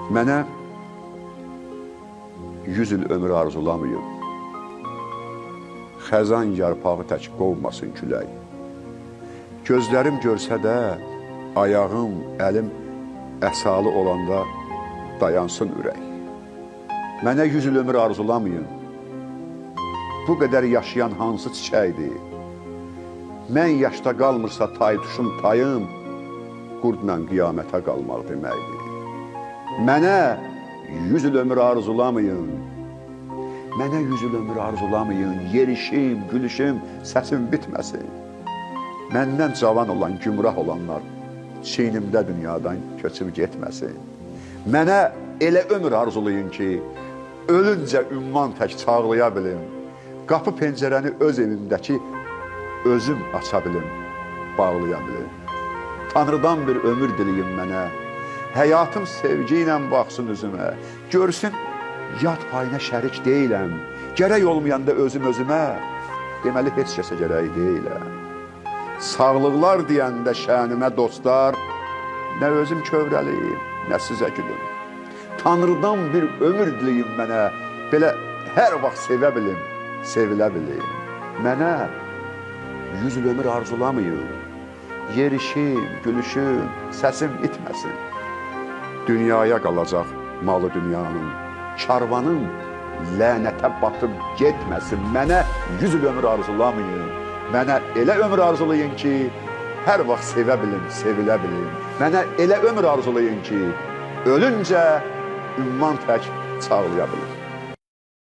Mənə 100 il ömür arzulamayın. Xəzan yarpağı tək qovmasın külək. Gözlərim görsə də, ayağım, əlim əsalı olanda dayansın ürək. Mənə 100 il ömür arzulamayın. Bu qədər yaşayan hansı çiçəkdir? Mən yaşda qalmırsa tay-tuşum tayım, qurdla qiyamətə qalmaq deməkdir. Mənə 100 il ömür arzulamayın. Mənə 100 il ömür arzulamayın. Yerişim, gülüşüm, səsim bitməsin. Məndən cavan olan, gümrah olanlar çiynimdə dünyadan köçüb getməsin. Mənə elə ömür arzulayın ki, ölüncə ümman tək çağlaya bilim. Qapı pəncərəni öz evimdəki özüm aça bilim, bağlaya bilim. Tanrıdan bir ömür diliyim mənə. Həyatım sevgi ilə baxsın üzümə. Görsün, yad payına şərik deyiləm. Gərək olmayanda özüm özümə, deməli heç kəsə gərək deyiləm. Sağlıqlar deyəndə şənimə dostlar, nə özüm kövrəliyim, nə sizə gülüm. Tanrıdan bir ömür diliyim mənə, belə hər vaxt sevə bilim, sevilə bilim. Mənə 100 il ömür arzulamayın. Yerişim, gülüşüm, səsim itməsin. Dünyaya qalacaq malı dünyanın, karvanın lənətə batıb getməsin. Mənə 100 il ömür arzulamayın. Mənə elə ömür arzulayın ki, hər vaxt sevə bilim, sevilə bilim. Mənə elə ömür arzulayın ki, ölüncə ümman tək çağlaya bilim.